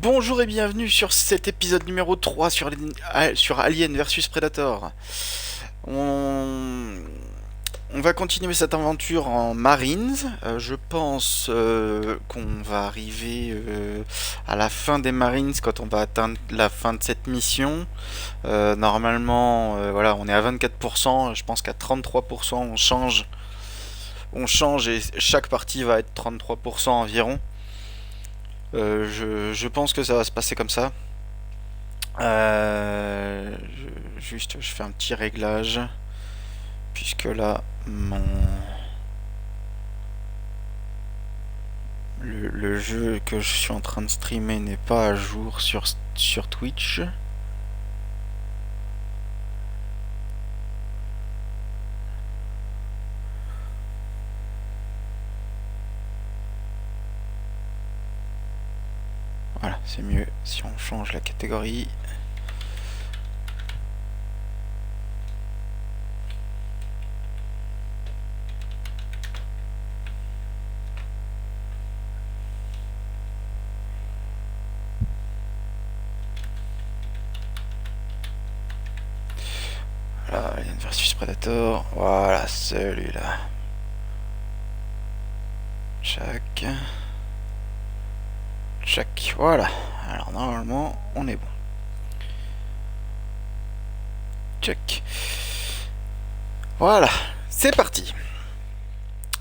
Bonjour et bienvenue sur cet épisode numéro 3 sur Alien versus Predator. On, on va continuer cette aventure en Marines. Je pense qu'on va arriver à la fin des Marines quand on va atteindre la fin de cette mission. Normalement, voilà, on est à 24%. Je pense qu'à 33%, on change. On change et chaque partie va être 33% environ. Je pense que ça va se passer comme ça. Juste, je fais un petit réglage. Puisque là, le jeu que je suis en train de streamer n'est pas à jour sur Twitch. Voilà, c'est mieux si on change la catégorie. Voilà, Alien versus Predator. Voilà, celui-là. Check. Check. Voilà. Alors normalement, on est bon. Check. Voilà, c'est parti.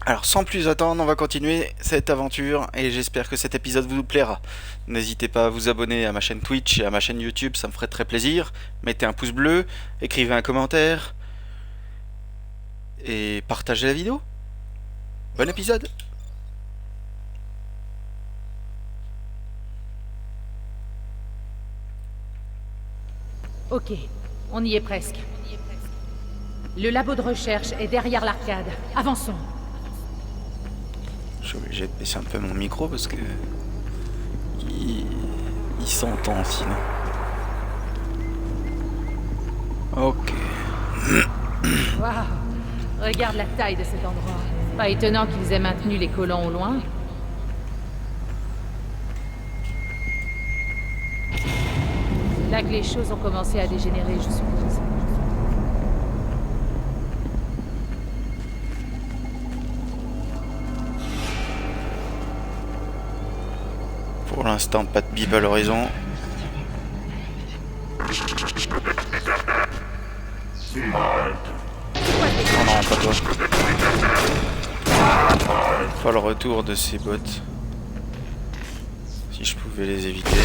Alors sans plus attendre, on va continuer cette aventure et j'espère que cet épisode vous plaira. N'hésitez pas à vous abonner à ma chaîne Twitch et à ma chaîne YouTube, ça me ferait très plaisir. Mettez un pouce bleu, écrivez un commentaire et partagez la vidéo. Bon épisode. Ok, on y est presque. Le labo de recherche est derrière l'arcade. Avançons. Je suis obligé de baisser un peu mon micro parce que il s'entend sinon. Ok. Waouh. Regarde la taille de cet endroit. Pas étonnant qu'ils aient maintenu les colons au loin. C'est là que les choses ont commencé à dégénérer, je suppose. Pour l'instant, pas de bip à l'horizon. Oh non, pas toi. Pas le retour de ces bots. Si je pouvais les éviter.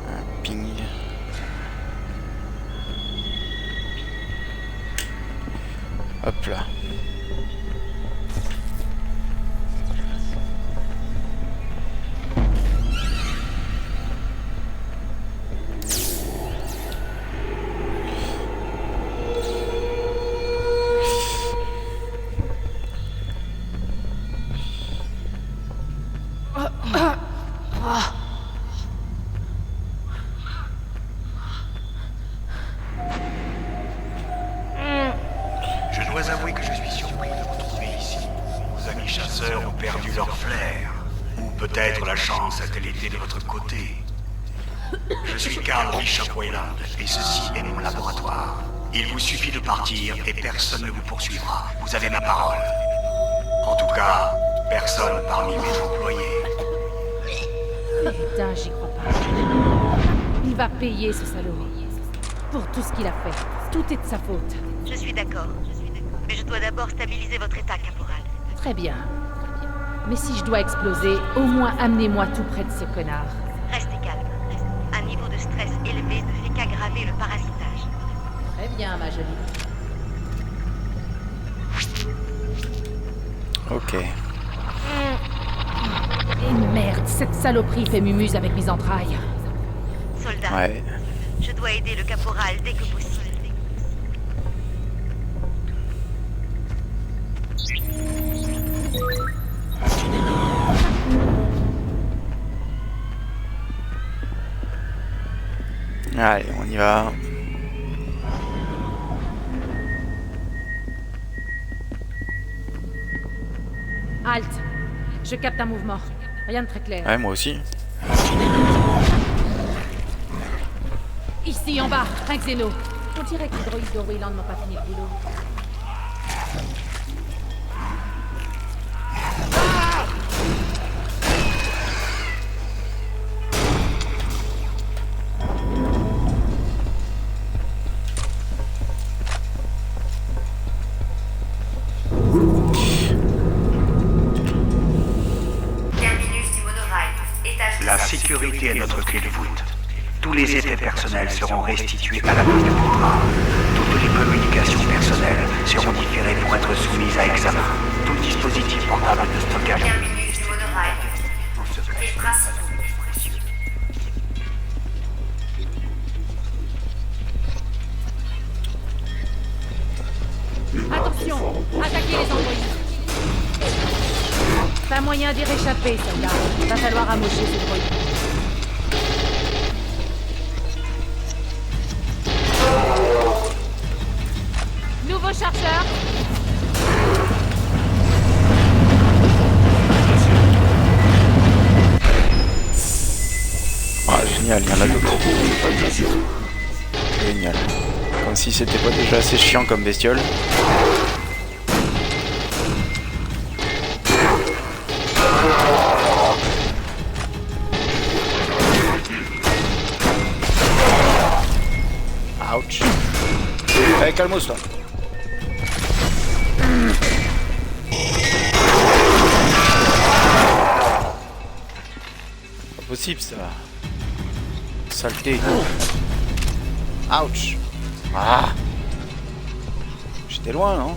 Un ping. Hop là. Je dois avouer que je suis surpris de vous trouver ici. Vos amis chasseurs ont perdu leur flair. Ou peut-être la chance a-t-elle été de votre côté. Je suis Carl Bishop Weyland, et ceci est mon laboratoire. Il vous suffit de partir et personne ne vous poursuivra. Vous avez ma parole. En tout cas, personne parmi mes employés. Putain, j'y crois pas. Il va payer, ce salaud. Pour tout ce qu'il a fait. Tout est de sa faute. Je suis d'accord. Mais je dois d'abord stabiliser votre état, caporal. Très bien. Mais si je dois exploser, au moins amenez-moi tout près de ce connard. Restez calme. Un niveau de stress élevé ne fait qu'aggraver le parasitage. Très bien, ma jolie. Ok. Et merde, cette saloperie fait mumuse avec mes entrailles. Soldat, Ouais. je dois aider le caporal dès que possible. Allez, on y va. Halte. Je capte un mouvement. Rien de très clair. Ouais, moi aussi. Ici, en bas, un xéno. On dirait que les droïdes de Wayland n'ont pas fini le boulot. La sécurité est notre clé de voûte. Tous les effets personnels seront restitués à la prise de contrat. Toutes les communications personnelles seront différées pour être soumises à examen. Tout dispositif portable de stockage. Terminus du monorail. Les principaux. Attention! Attaquez les androïdes! Pas moyen d'y réchapper, soldat. Va falloir amocher ces droïdes. Nouveau chargeur! Ah, génial, il y en a d'autres. Génial. Comme si c'était pas déjà assez chiant comme bestiole. Ouch. Allez, calmos là. Pas possible ça. Saleté. Ouch. Ah. J'étais loin, non?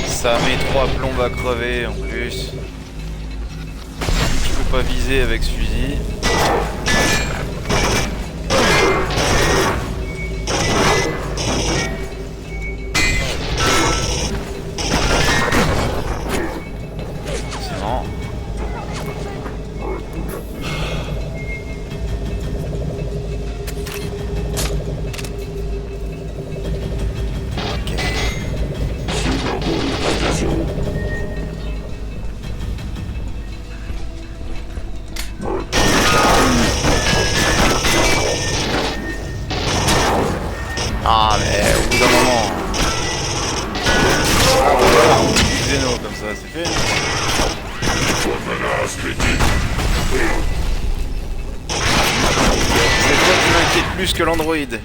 Ça met 3 plombes à crever en plus. Je peux pas viser avec ce fusil. C'est marrant. Ok. Ah mais au bout d'un moment. Xeno comme ça, c'est fait. C'est toi qui m'inquiète plus que l'androïde.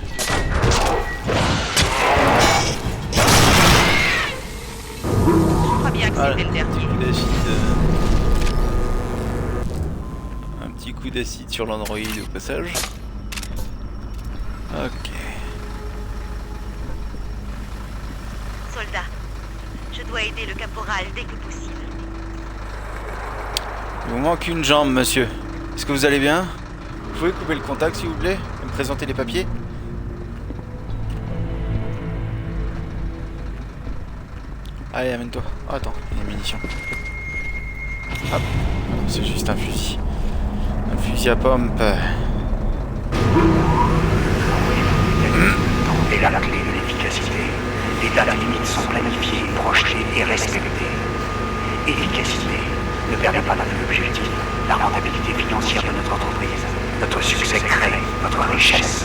Je crois bien que c'était le dernier. Un petit coup d'acide sur l'androïde au passage. Ok. Soldat, je dois aider le caporal dès que possible. Il vous manque une jambe, monsieur. Est-ce que vous allez bien? Vous pouvez couper le contact, s'il vous plaît? Et me présenter les papiers? Allez, amène-toi. Oh, attends, il y a des munitions. Hop. Non, c'est juste un fusil. Un fusil à pompe. Et là, la clé de l'efficacité. Les dates limites sont planifiées, projetées et respectées. Efficacité ne permet pas d'atteindre l'objectif. La rentabilité financière de notre entreprise. Notre succès crée notre richesse.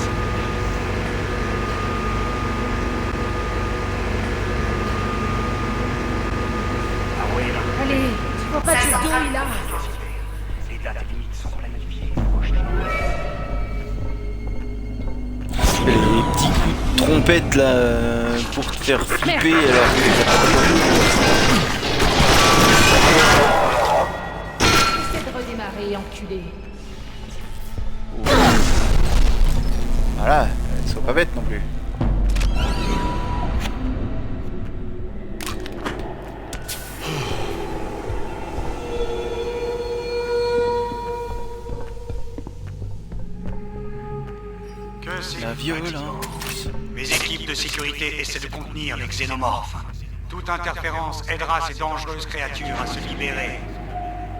Ah oui, là. Allez, tu vois pas que le dos est là. Les dates limites sont planifiées, projetées. Les petits coups de trompette là pour te faire flipper alors que Essaie de redémarrer, enculé. voilà, sois pas bête non plus. Que c'est La violence. Mes équipes de sécurité essaient de contenir les xénomorphes. Toute interférence aidera ces dangereuses créatures à se libérer.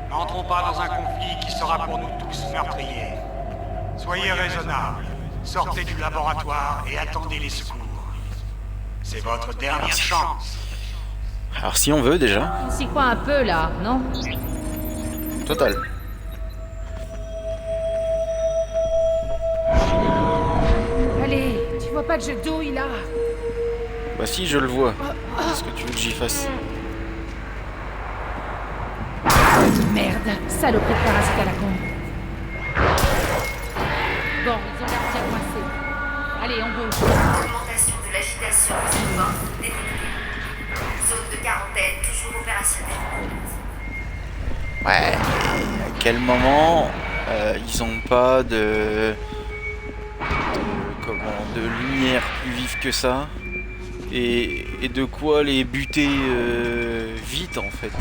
N'entrons pas dans un conflit qui sera pour nous tous meurtrier. Soyez raisonnables. Sortez du laboratoire et attendez les secours. C'est votre dernière chance. Alors si on veut déjà. On s'y croit un peu là, non? Total. Allez, tu vois pas que je douille là? Bah si, je le vois. Qu'est-ce que tu veux que j'y fasse? Merde, saloperie de parasite à la con. Bon, ils ont l'air bien coincés. Allez, on bouge. Augmentation de l'agitation suivante détectée. Zone de quarantaine toujours opérationnelle. Ouais. À quel moment ils ont pas de lumière plus vive que ça et de quoi les buter vite en fait.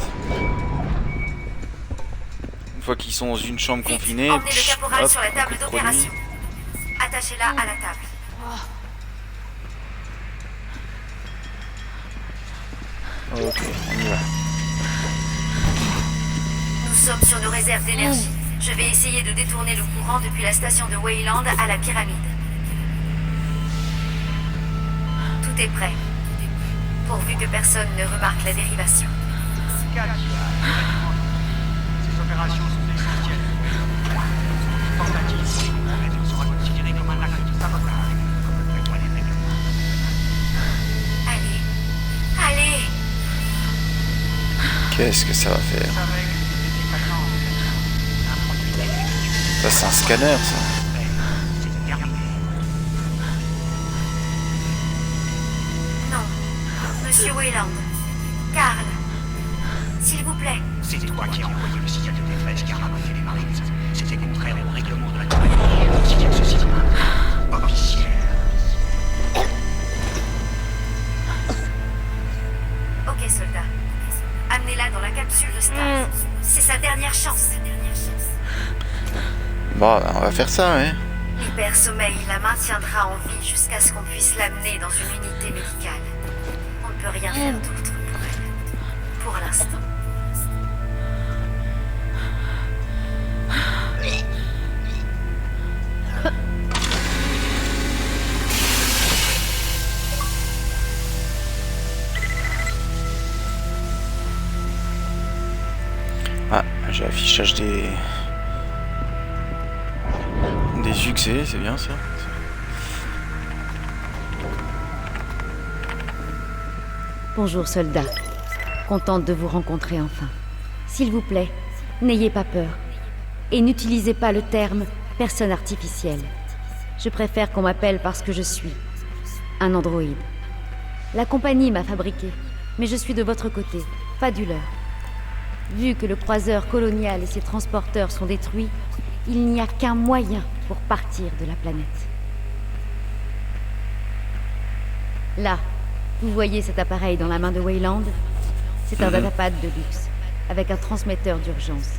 Une fois qu'ils sont dans une chambre confinée, Emmenez le caporal hop, sur la un coup table de d'opération. Attachez-la à la table. produit. Ok, on y va. Nous sommes sur nos réserves d'énergie. Je vais essayer de détourner le courant depuis la station de Wayland à la pyramide. Tout est prêt. Pourvu que personne ne remarque la dérivation. Ces opérations sont essentielles. Toute tentative de compromettre sera considérée comme un acte de sabotage. Allez. Allez. Qu'est-ce que ça va faire? Ça c'est un scanner ça. Non. Monsieur Wayland. Karl. S'il vous plaît. C'est toi qui as envoyé le signal de détresse qui a raconté les Marines. C'était contraire au règlement de la compagnie. Signal ceci officiel. Ok, soldat. Amenez-la dans la capsule de Stars. C'est sa dernière chance. Bon, on va faire ça, hein. L'hypersommeil la maintiendra en vie jusqu'à ce qu'on puisse l'amener dans une unité médicale. On ne peut rien faire d'autre pour elle. Pour l'instant. Ah, j'ai affichage des succès, c'est bien ça. Bonjour soldat, contente de vous rencontrer enfin. S'il vous plaît, n'ayez pas peur. Et n'utilisez pas le terme « personne artificielle ». Je préfère qu'on m'appelle parce que je suis un androïde. La compagnie m'a fabriqué, mais je suis de votre côté, pas du leur. Vu que le croiseur colonial et ses transporteurs sont détruits, il n'y a qu'un moyen pour partir de la planète. Là, vous voyez cet appareil dans la main de Wayland? C'est un datapad de luxe, avec un transmetteur d'urgence.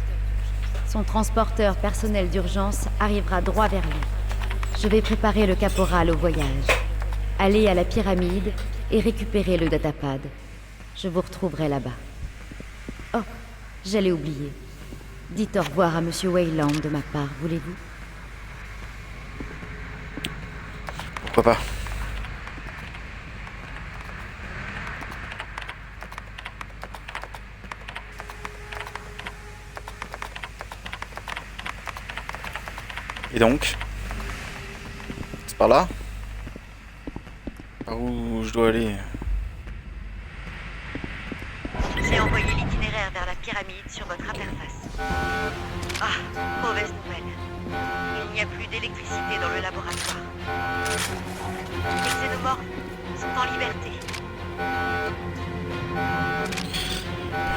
Son transporteur personnel d'urgence arrivera droit vers lui. Je vais préparer le caporal au voyage. Allez à la pyramide et récupérer le datapad. Je vous retrouverai là-bas. Oh, j'allais oublier. Dites au revoir à Monsieur Wayland de ma part, voulez-vous? Pourquoi pas? Et donc? C'est par là? Par où je dois aller? J'ai envoyé l'itinéraire vers la pyramide sur votre interface. Ah, mauvaise nouvelle. Il n'y a plus d'électricité dans le laboratoire. Les xénomorphes sont en liberté.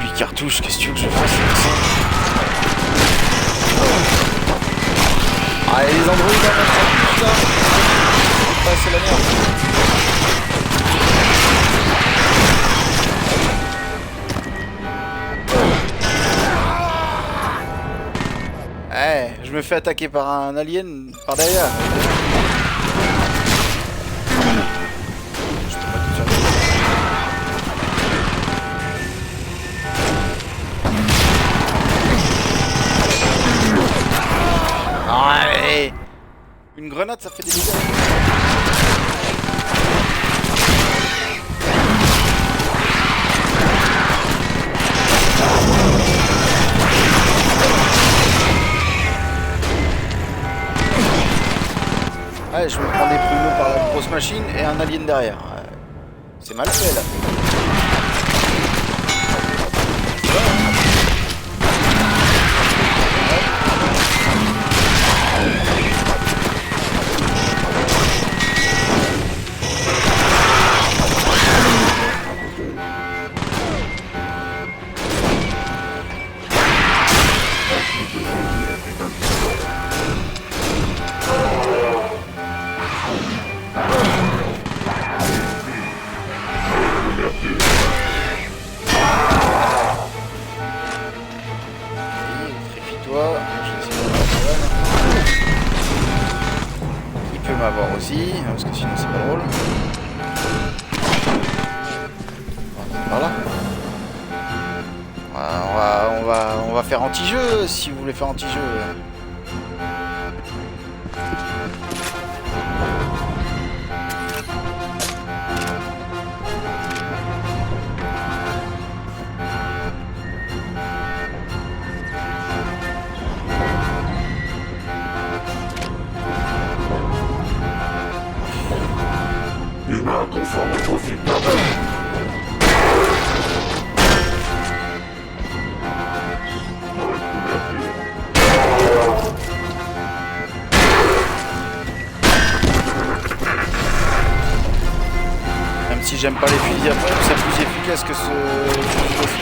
8 cartouches, qu'est-ce que tu veux que je fasse avec ça? Ah, et les androïdes en même temps, putain! Ah, c'est la merde! Eh, je me fais attaquer par un alien par derrière. Je te mets tout ça. Une grenade, ça fait des dégâts. Ouais, je me prends des pruneaux par la grosse machine et un alien derrière. Ouais. C'est mal fait là. Il peut m'avoir aussi, parce que sinon c'est pas drôle. Par là. On va faire anti-jeu si vous voulez faire anti-jeu. Même si j'aime pas les fusils à pompe, c'est plus efficace que ce fusil aussi.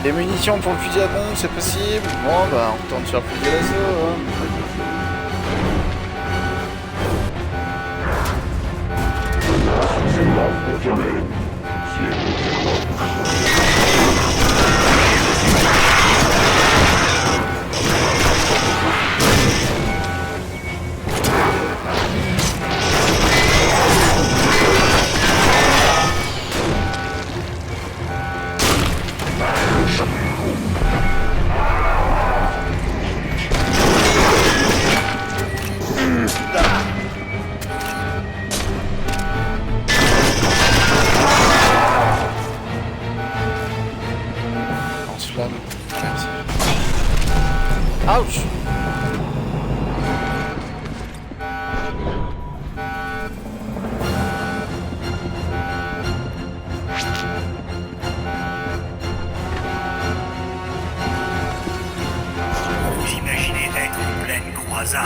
Des munitions pour le fusil à pompe, c'est possible. Bon bah on retourne sur le fusil d'assaut. Hein. Lance-flamme. Merci. Ouch! Vous imaginez être en pleine croisade.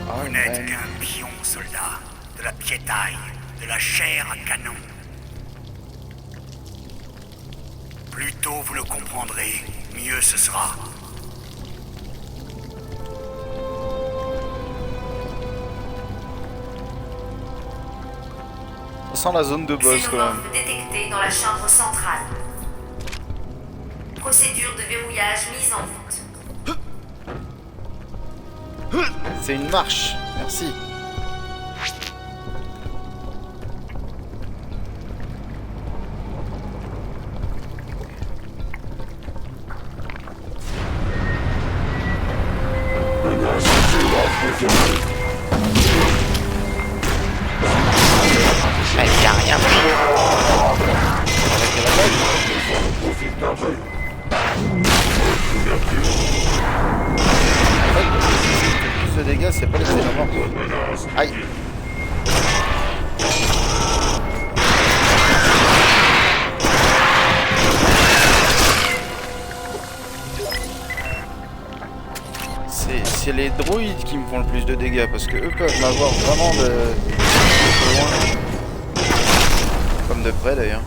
Vous n'êtes qu'un pion soldat, de la piétaille, de la chair à canon. Plus tôt vous le comprendrez, mieux ce sera. Ça sent la zone de boss quand même. Détecté dans la chambre centrale. Procédure de verrouillage mise en route. C'est une marche. Merci. Il a rien plus de dégâts, c'est pas les éléments. Aïe. C'est les droïdes qui me font le plus de dégâts parce que eux peuvent m'avoir vraiment de loin. Comme de près d'ailleurs.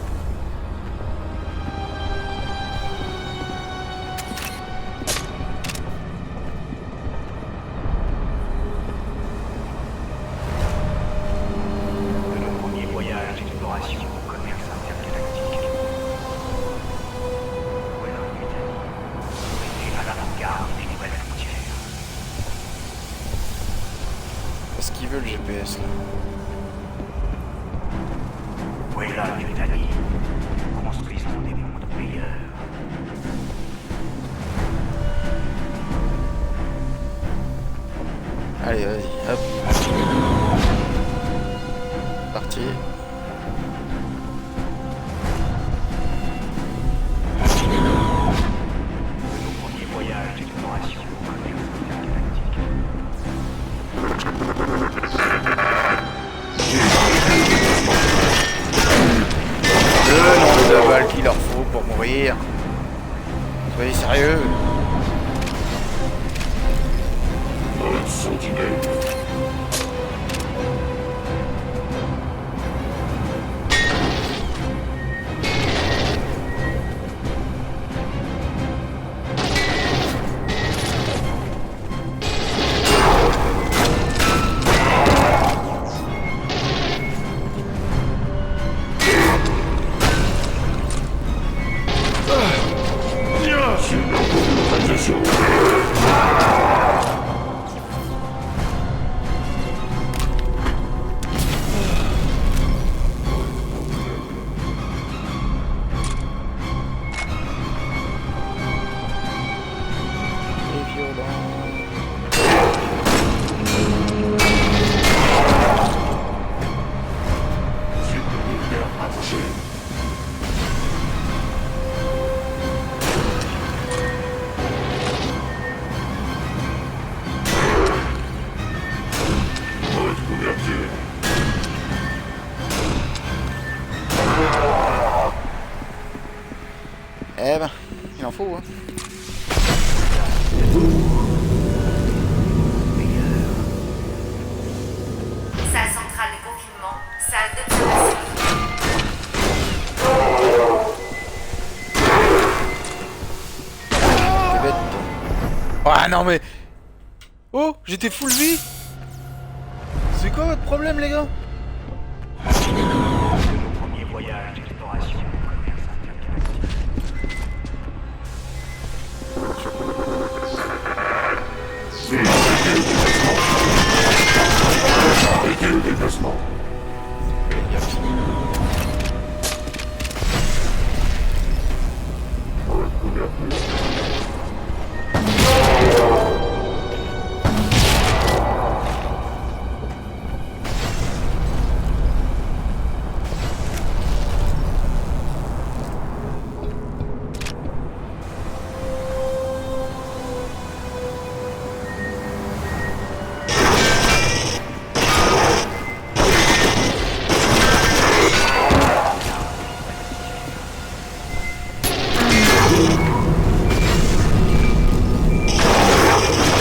GPS là. Voilà, vieux Danny. Construisons des mondes meilleurs. Allez, vas-y, hop. Parti. Nos premiers voyages d'exploration au commerce intergalactique. Le nombre de balles qu'il leur faut pour mourir. Soyez sérieux. C'est violent. Eh ben, il en faut, hein. Salle centrale de confinement, salle d'observation. T'es bête. Ah non mais... Oh, j'étais full vie. C'est quoi votre problème les gars? Nos premiers voyages d'exploration au commerce intergalactique.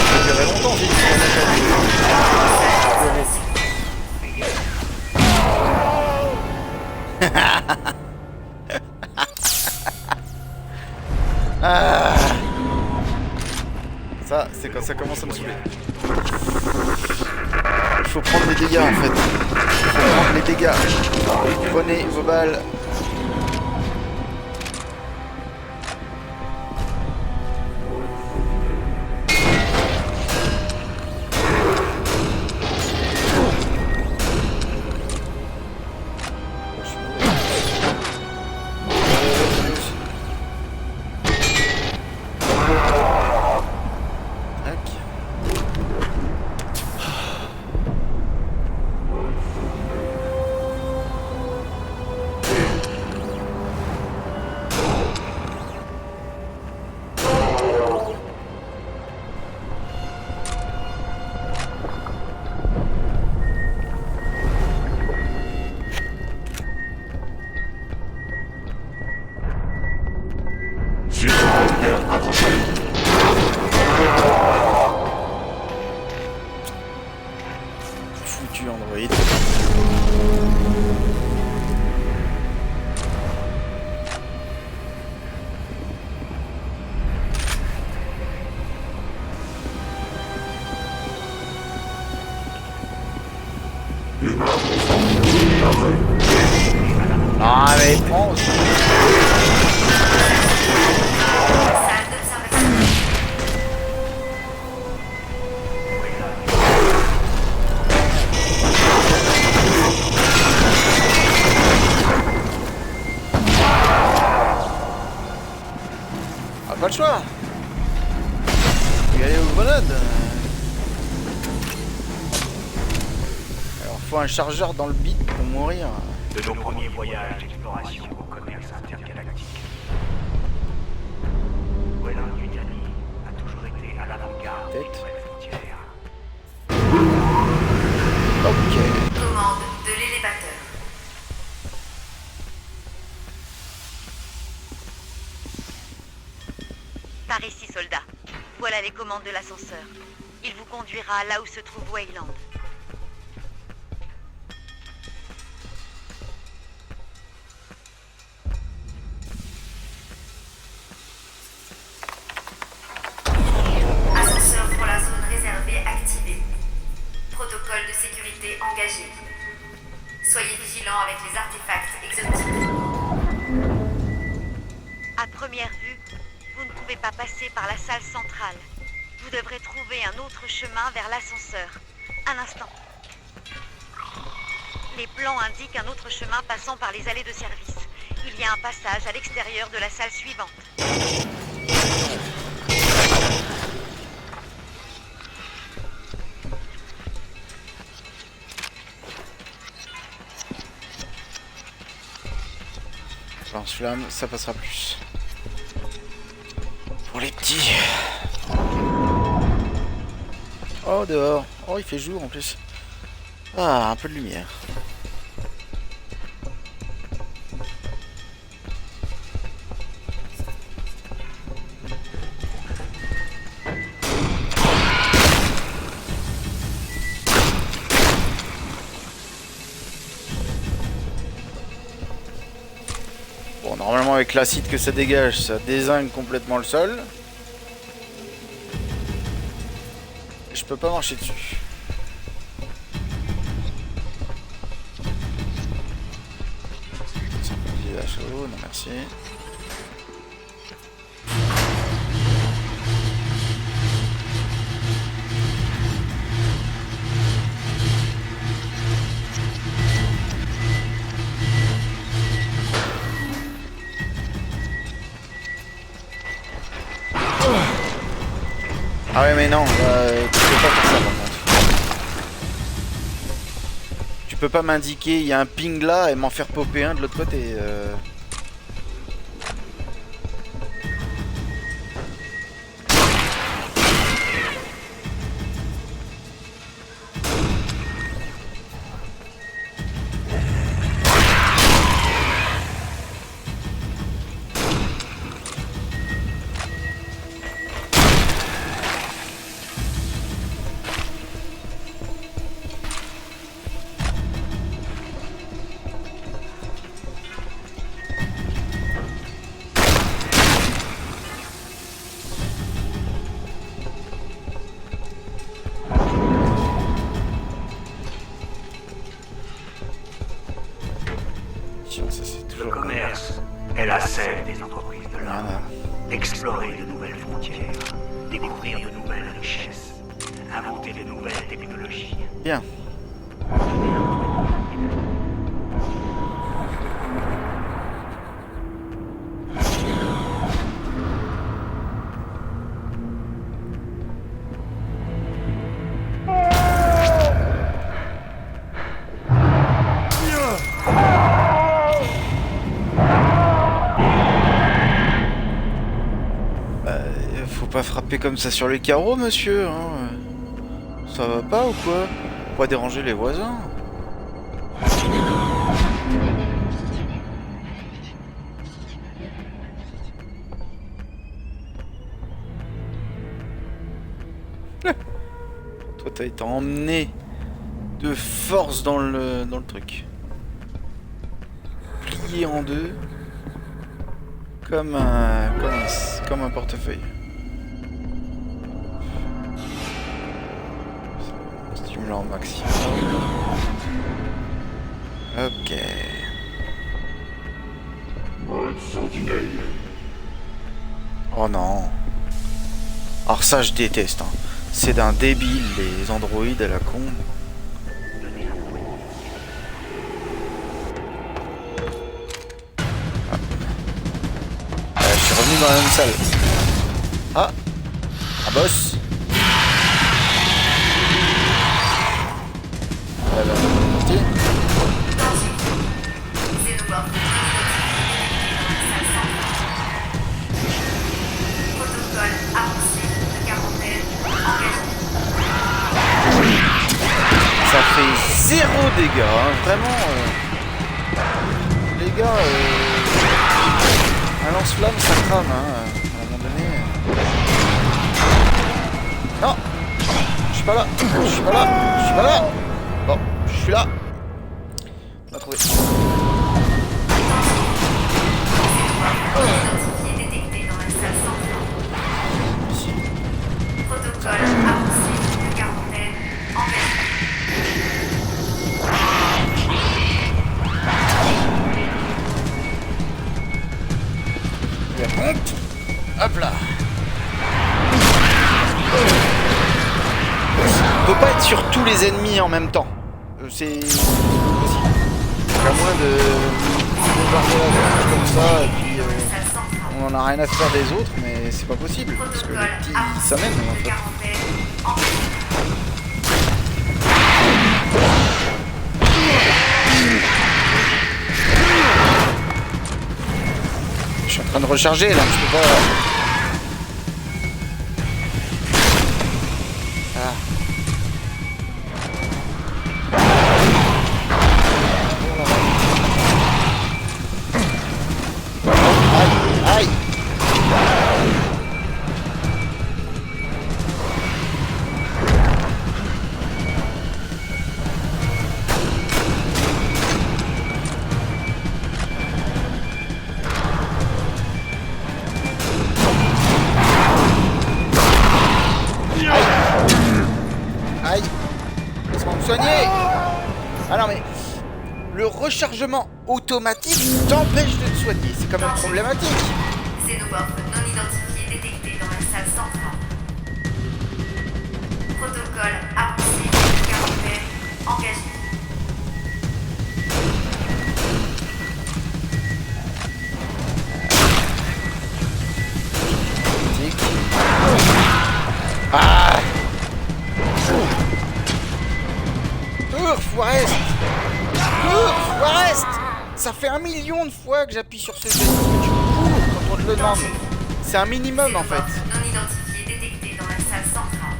Ça durait longtemps, j'ai dit. Ah. Ça, c'est quand ça commence à me saouler. Il faut prendre les dégâts en fait. Il faut prendre les dégâts. Prenez vos balles. Tac. Foutu Android. Ah mais prends aussi. Salle d'observation. choix. Il y aller aux grenades. Alors faut un chargeur dans le bit pour mourir. De nos premiers voyages d'exploration au commerce intergalactique, Weyland-Yutani a toujours été à l'avant-garde des Tête. nouvelles frontières. Ok. Commande de l'élévateur. Par ici, soldat. Voilà les commandes de l'ascenseur. Il vous conduira là où se trouve Weyland. Ascenseur pour la zone réservée activé. Protocole de sécurité engagé. Soyez vigilants avec les artefacts exotiques. À première vue, vous ne pouvez pas passer par la salle centrale. Vous devrez trouver un autre chemin vers l'ascenseur. Un instant. Les plans indiquent un autre chemin passant par les allées de service. Il y a un passage à l'extérieur de la salle suivante. Lance-flamme, ça passera plus. Pour les petits. Oh, dehors. Oh, il fait jour en plus. Ah, un peu de lumière. Bon, normalement avec l'acide que ça dégage, ça dézingue complètement le sol. Je peux pas marcher dessus. Non merci. Ah ouais mais non, tu peux pas faire ça par contre. Tu peux pas m'indiquer, il y a un ping là et m'en faire popper un de l'autre côté. Ça, c'est Le toujours commerce est la sève des entreprises de l'homme. Voilà. Explorer de nouvelles frontières, découvrir de nouvelles richesses, inventer de nouvelles technologies. Bien. Faut pas frapper comme ça sur les carreaux, monsieur. Hein. Ça va pas ou quoi? Faut pas déranger les voisins. Toi, t'as été emmené de force dans le truc. Plié en deux. Comme un portefeuille. Stimulant maximum. Ok. Oh non. Alors ça je déteste. Hein. C'est d'un débile les androïdes à la con. Je suis revenu dans la même salle. Ah, un boss. Parti. Xénomorphe. Protocole avancé de quarantaine engagé. Ça fait 0 dégâts, hein, vraiment. Les gars, un lance-flamme ça crame, hein, à un moment donné. Non, je suis pas là, je suis pas là, je suis pas là. Bon, je suis là. On l'a trouvé. Identifié détecté dans la salle centrale. Protocole avancé de quarantaine engagé. La pompe. Hop là. On peut pas être sur tous les ennemis en même temps. C'est impossible. À moins de bombarder la gorge comme ça et puis on en a rien à faire des autres, mais c'est pas possible parce que les petits s'amènent en fait. Je suis en train de recharger là, je peux pas. Ah. Aïe, aïe. Aïe. Laisse-moi me soigner. Ah non mais le rechargement automatique t'empêche de te soigner, c'est quand même problématique. Xénomorphe non identifié détecté dans la salle centrale. Protocole avancé de quarantaine engagé. Ah. Forest. Forest. Ça fait 1 million de fois que j'appuie sur ce geste. Tu cours quand on te le demande. C'est un minimum en fait. Non identifié détecté dans la salle centrale.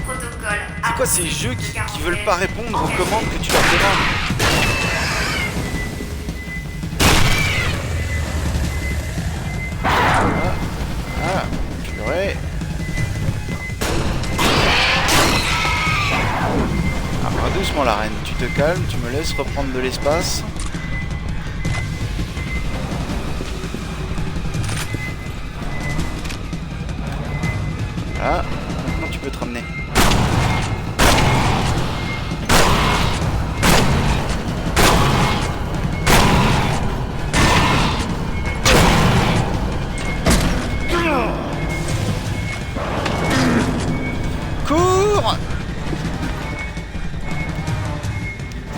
Protocole C'est quoi ces jeux qui veulent pas répondre aux commandes que tu leur demandes? Ah, purée. Ah, doucement la reine, tu te calmes, tu me laisses reprendre de l'espace. Voilà, maintenant tu peux te ramener. Cours!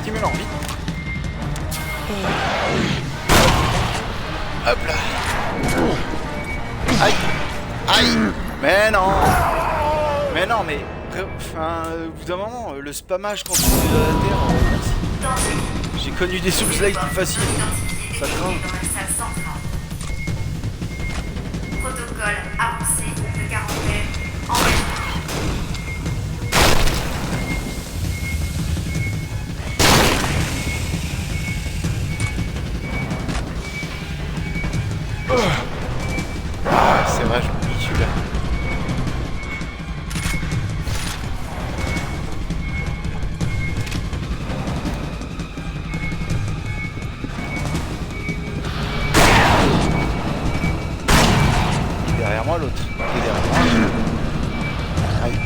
Stimulant, vite. Hop là. Aïe! Aïe! Mais non! Mais non, mais... Enfin, au bout d'un moment, le spammage quand on est de la terre, merci. J'ai connu des Souls-like plus faciles. Ça craint. dans la salle centrale. Protocole avancé de quarantaine engagé. Ah, c'est vrai, je m'oublie celui-là. Derrière moi l'autre. Et derrière moi. Aïe.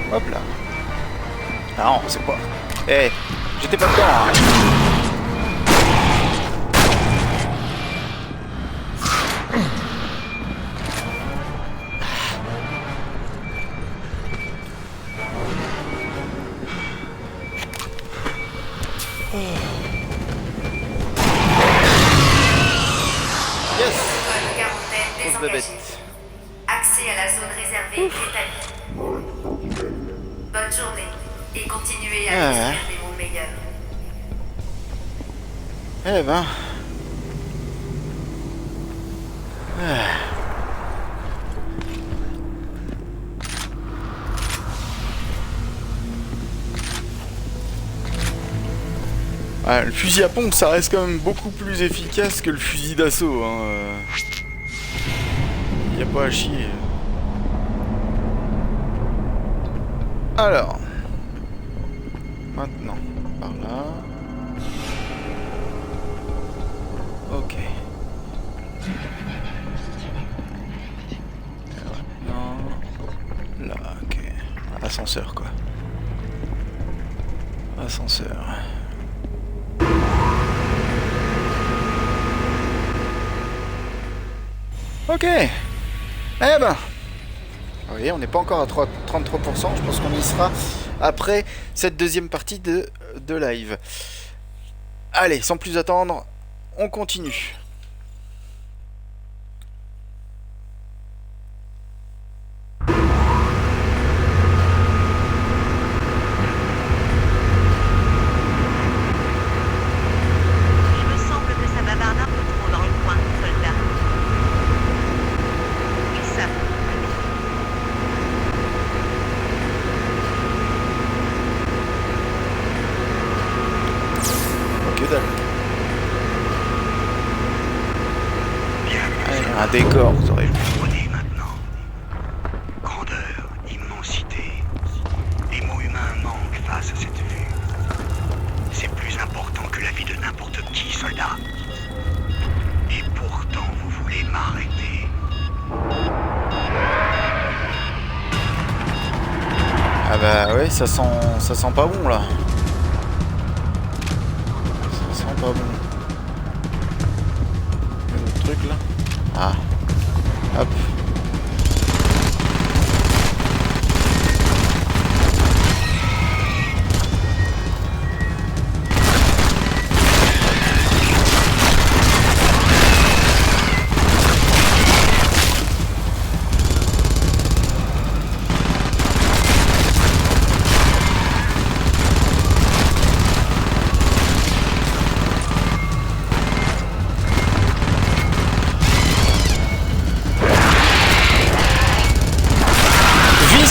Hop là. Non, c'est quoi? Eh, J'étais pas dedans, hein. Yes. Protocole de quarantaine Pauvre désengagé. bébête. Accès à la zone réservée établi. Bonne journée et continuez à Ouais. espérer des mondes meilleurs. Eh ben. Ah, le fusil à pompe, ça reste quand même beaucoup plus efficace que le fusil d'assaut. Hein. Y a pas à chier. Alors. Maintenant, par là. Ok. Non. Là, ok. Ascenseur, quoi. Ascenseur. Ok. Eh ben. Vous voyez, on n'est pas encore à 33%. Je pense qu'on y sera après cette deuxième partie de live. Allez, sans plus attendre, on continue. Il me semble que ça bavarde un peu trop dans le coin, soldat. Ils savent. Que dalle. Bien, Allez, un décor, vous aurez vu. comprenez maintenant. Grandeur, immensité. Les mots humains manquent face à cette vue. C'est plus important que la vie de n'importe qui, soldat. Et pourtant, vous voulez m'arrêter. Ah bah ouais, ça sent pas bon là. Ça sent pas bon. Il y a d'autres trucs là. Ah. Hop.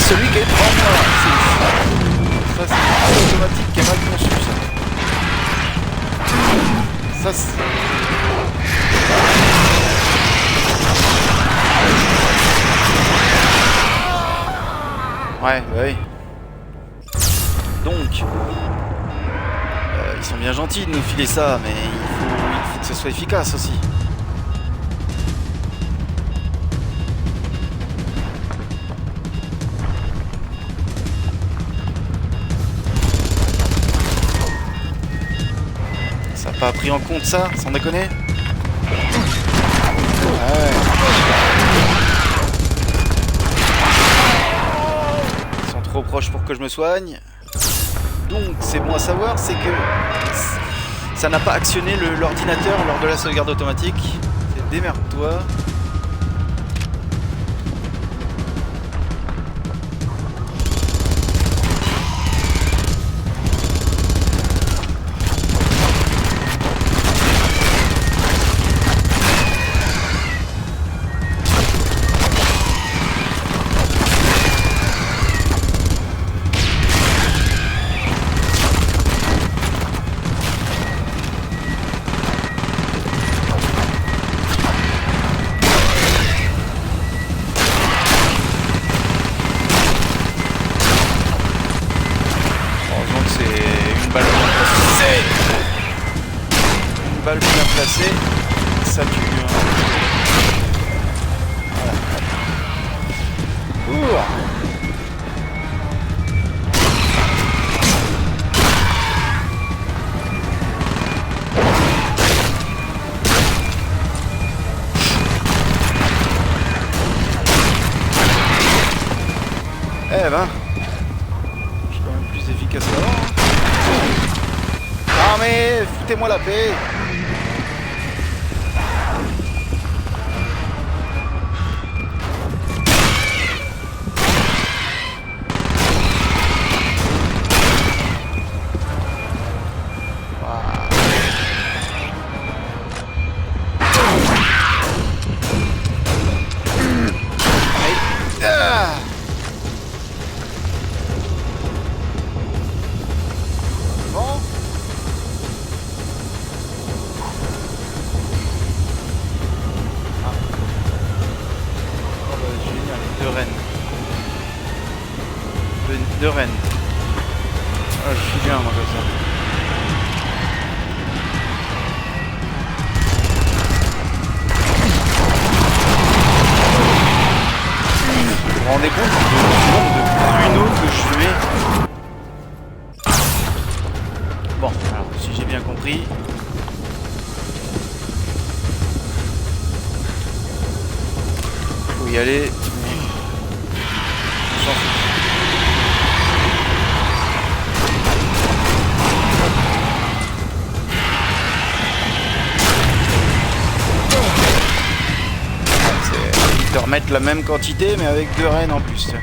Celui qui est devant moi, ça c'est une automatique qui est mal conçue ça. Ça c'est... Ouais, bah oui. Donc, ils sont bien gentils de nous filer ça, mais il faut que ce soit efficace aussi. Pas pris en compte ça, sans déconner. Ah ouais. Ils sont trop proches pour que je me soigne. Donc c'est bon à savoir, c'est que ça n'a pas actionné l'ordinateur lors de la sauvegarde automatique. C'est démerde-toi. Balle bien placée, ça tue. Voilà. Ah mais foutez-moi la paix. De Rennes. Ah, je suis bien, moi, comme ça. Vous vous rendez compte du nombre de pruneaux que je fais? Bon, alors, si j'ai bien compris... Faut y aller, mais... On s'en fout. De remettre la même quantité mais avec 2 rennes en plus.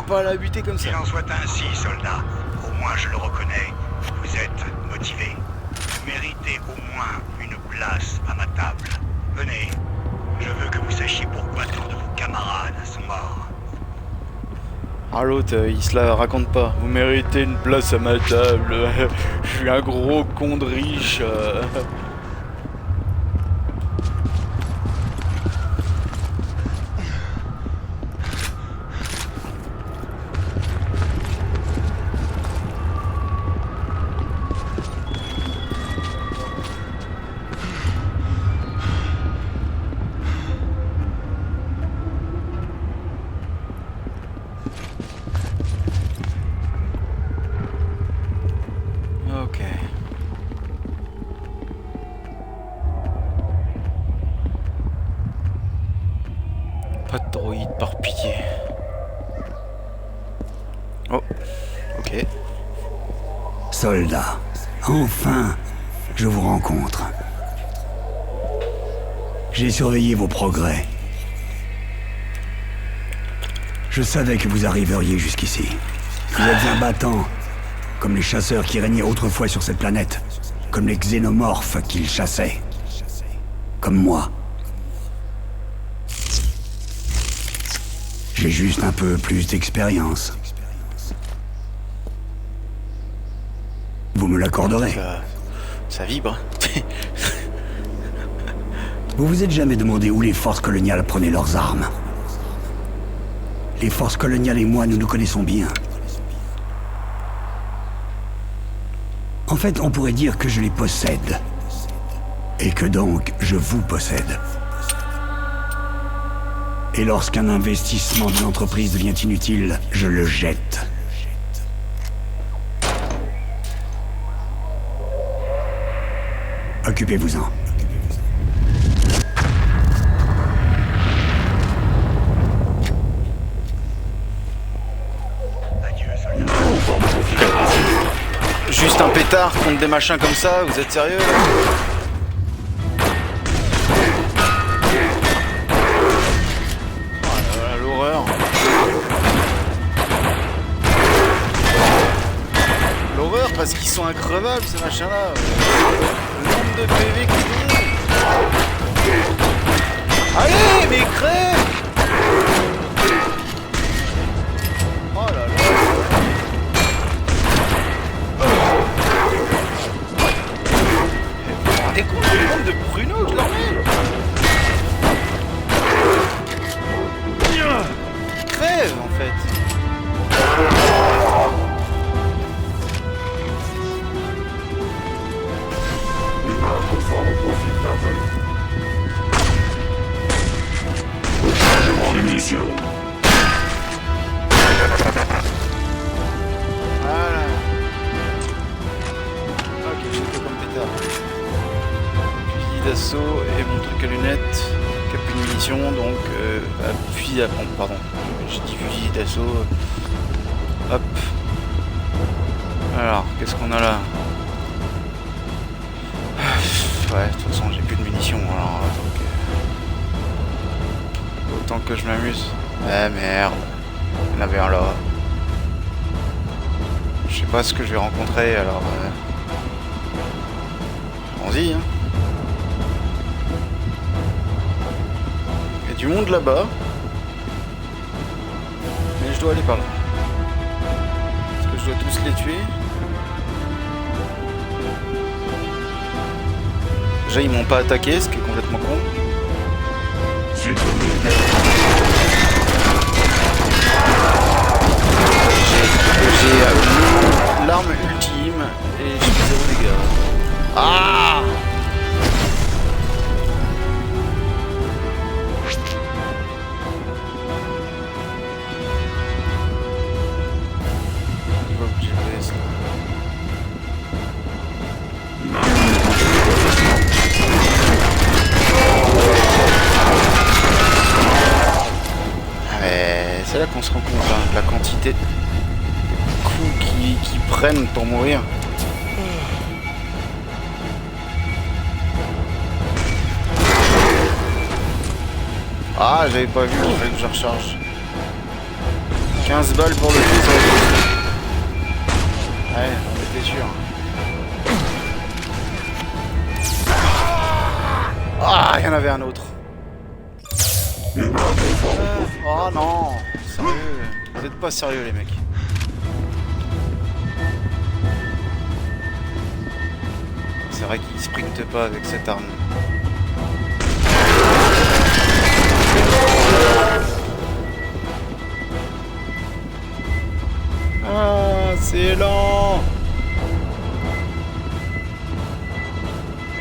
Pas à la buter comme ça. Qu'il en soit ainsi, soldat. Au moins, je le reconnais. Vous êtes motivé. Vous méritez au moins une place à ma table. Venez. Je veux que vous sachiez pourquoi tant de vos camarades sont morts. Ah, l'autre, il se la raconte pas. Vous méritez une place à ma table. Je suis un gros con de riche. Ok. Pas de droïde par pitié. Oh, ok. Soldat, enfin, je vous rencontre. J'ai surveillé vos progrès. Je savais que vous arriveriez jusqu'ici. Vous êtes un battant, comme les chasseurs qui régnaient autrefois sur cette planète, comme les xénomorphes qu'ils chassaient. Comme moi. J'ai juste un peu plus d'expérience. Vous me l'accorderez. Ça vibre. Vous vous êtes jamais demandé où les forces coloniales prenaient leurs armes? Les forces coloniales et moi, nous nous connaissons bien. En fait, on pourrait dire que je les possède. Et que donc, je vous possède. Et lorsqu'un investissement d'une entreprise devient inutile, je le jette. Occupez-vous-en. Juste un pétard contre des machins comme ça, vous êtes sérieux là? Oh là là, l'horreur. L'horreur parce qu'ils sont increvables ces machins là. Le nombre de PV qu'ils ont. Allez mais crève! Oh là là. Voilà. Ok, j'ai fait comme pétard. Fusil d'assaut et mon truc à lunettes. Qui a plus de munitions, donc fusil à pompe, pardon. J'ai dit fusil d'assaut. Hop. Alors, qu'est-ce qu'on a là? Ouais, de toute façon, j'ai plus de munitions, alors autant que je m'amuse. Ah merde, il y en avait un là. Je sais pas ce que je vais rencontrer, alors allons-y, hein. Il y a du monde là-bas, mais je dois aller par là. Est-ce que je dois tous les tuer? Déjà ils m'ont pas attaqué, ce qui est complètement con. J'ai l'arme ultime et j'ai 0 dégâts. Ah! Je vois que j'ai fait ça. C'est là qu'on se rend compte hein, de la quantité de coups qui prennent pour mourir. Ah, j'avais pas vu qu'il fallait que je recharge. 15 balles pour le coup, ça va être... Ouais, j'en étais sûr. Ah, il y en avait un autre. Oh non, sérieux, vous êtes pas sérieux les mecs. C'est vrai qu'il sprinte pas avec cette arme. Ah, c'est lent.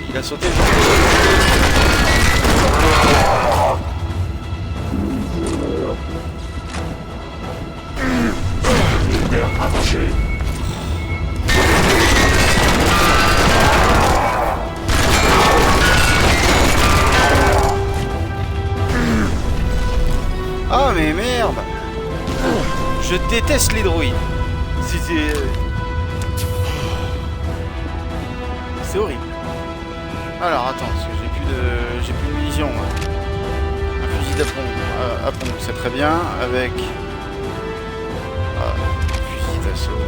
Il a sauté. Ah mais merde! Je déteste les droïdes. C'est horrible. Alors attends, parce que j'ai plus de munitions. Moi. Un fusil à pompe, c'est très bien. Avec un fusil d'assaut.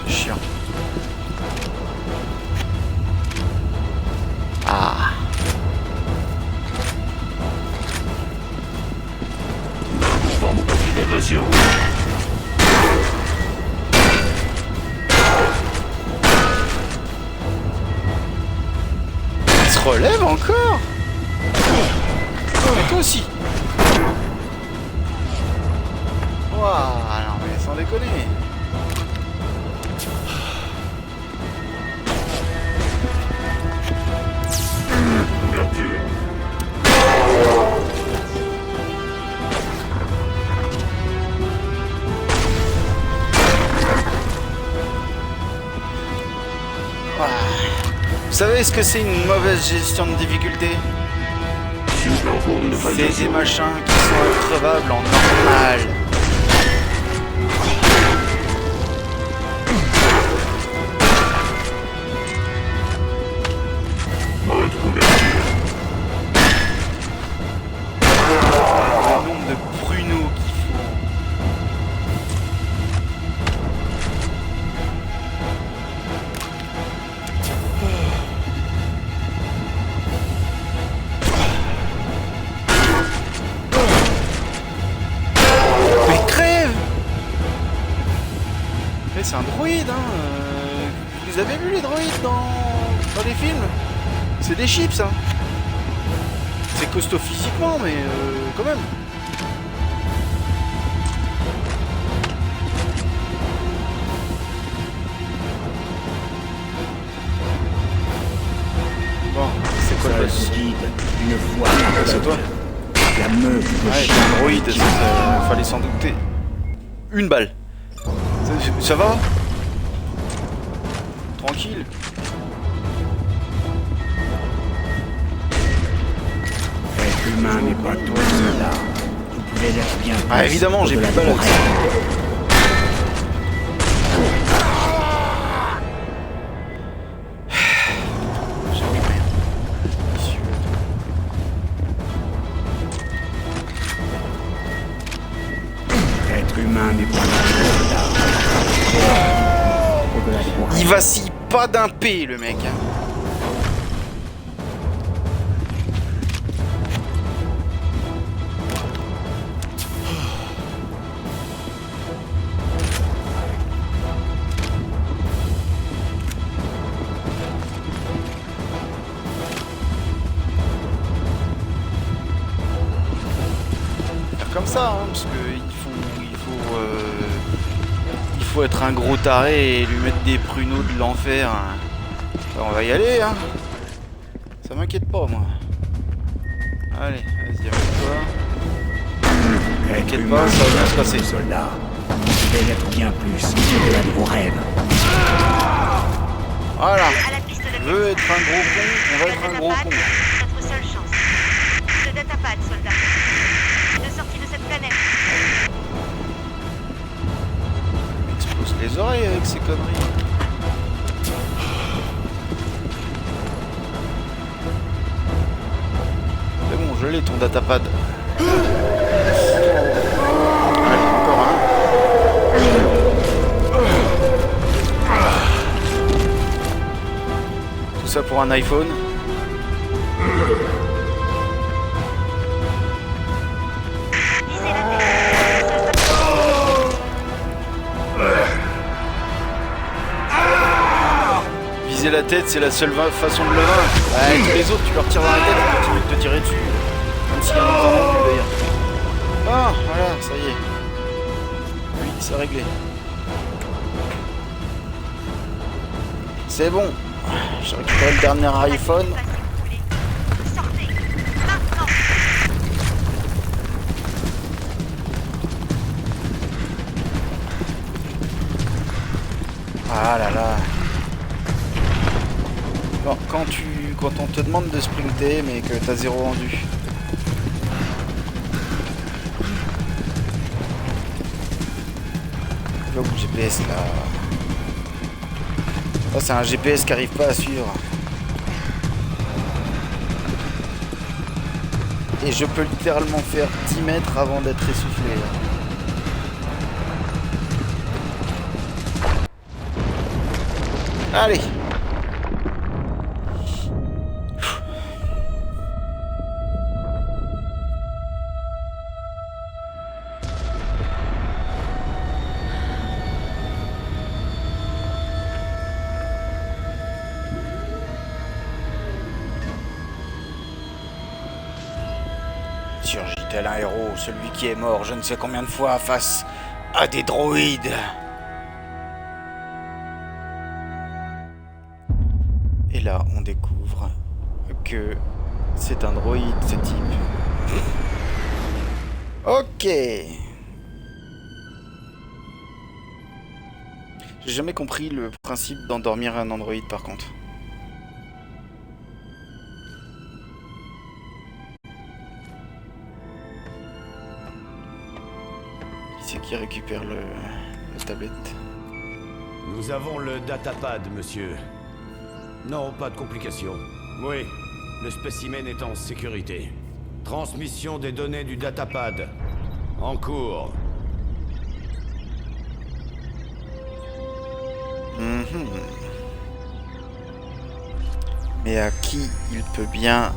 C'est chiant. Ah. Il se relève encore? Et toi aussi. Waouh, non mais sans déconner. Vous savez ce que c'est une mauvaise gestion de difficulté? C'est des machins qui sont increvables en normal. Le nombre de pruneaux qu'il faut. C'est un droïde, hein. Vous avez vu les droïdes dans les films? C'est des chips, hein. C'est costaud physiquement, mais quand même. boss. Une fois C'est toi. la meuf de Ouais, chien. Android, fallait s'en douter. Une balle. Ça va? Tranquille. Être humain n'est pas tout cela. Vous pouvez l'être bien plus. Ah évidemment, j'ai plus de balles. J'ai plus rien. Être humain n'est pas tout cela. Au-delà des morailles. Il vacille pas d'un P, le mec. Hein. Comme ça, hein, parce que il faut être un gros taré et lui mettre des pruneaux de l'enfer. Hein. Alors, on va y aller, hein. Ça m'inquiète pas, moi. Allez, vas-y, avec toi. T'inquiète pas, ça va bien se passer. Soldat, vous pouvez l'être bien plus. Au-delà de vos rêves. Voilà. À la piste de Je veux être un gros con, on va être un gros con. Notre seule chance. Le datapad, soldat. De sortie de cette planète. Il explose les oreilles avec ces conneries. C'est bon, je l'ai ton datapad. Allez, encore un. Tout ça pour un iPhone. Visez la tête. Viser la tête, c'est la seule façon de le vaincre. Ouais, tous les autres, tu leur tires dans la tête, ils continuent de te tirer dessus. Même s'il y en a vraiment plus d'ailleurs. Ah, voilà, ça y est. Oui, c'est réglé. C'est bon. J'ai récupéré le dernier iPhone. Sortez. Maintenant. Ah là là. Bon, quand on te demande de sprinter mais que t'as zéro rendu. Là où le GPS là. Ça c'est un GPS qui arrive pas à suivre. Et je peux littéralement faire 10 mètres avant d'être essoufflé. Allez. Surgit-elle un héros, celui qui est mort je ne sais combien de fois face à des droïdes. Et là, on découvre que c'est un droïde, ce type. Ok. J'ai jamais compris le principe d'endormir un androïde, par contre. Qui c'est qui récupère la tablette? Nous avons le datapad, monsieur. Non, pas de complications. Oui, le spécimen est en sécurité. Transmission des données du datapad. En cours. Mais à qui il peut bien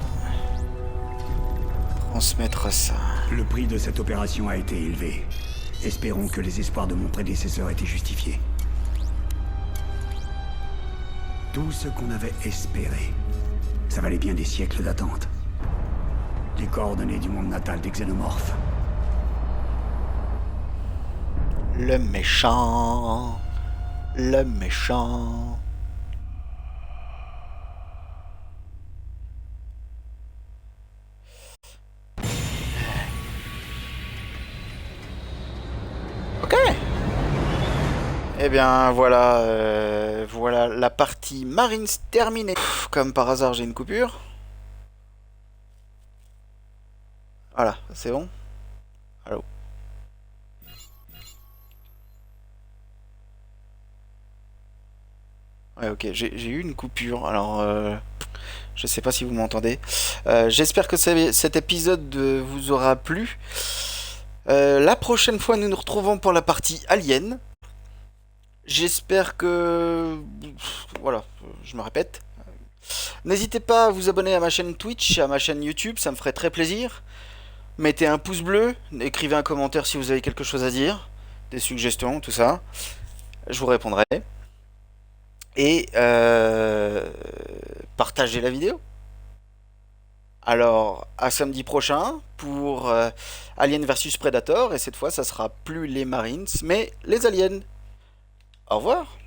transmettre ça? Le prix de cette opération a été élevé. Espérons que les espoirs de mon prédécesseur étaient justifiés. Tout ce qu'on avait espéré, ça valait bien des siècles d'attente. Les coordonnées du monde natal des xénomorphes. Le méchant. Le méchant. 'Fin. bien, voilà, voilà la partie Marines terminée. Comme par hasard, j'ai une coupure. Voilà, c'est bon. Allô. Ouais, ok, j'ai eu une coupure. Alors, je sais pas si vous m'entendez. J'espère que cet épisode vous aura plu. La prochaine fois, nous nous retrouvons pour la partie Alien. J'espère que... Voilà, je me répète. N'hésitez pas à vous abonner à ma chaîne Twitch, à ma chaîne YouTube, ça me ferait très plaisir. Mettez un pouce bleu, écrivez un commentaire si vous avez quelque chose à dire, des suggestions, tout ça. Je vous répondrai. Et partagez la vidéo. Alors, à samedi prochain pour Alien versus Predator. Et cette fois, ça sera plus les Marines, mais les aliens. Au revoir.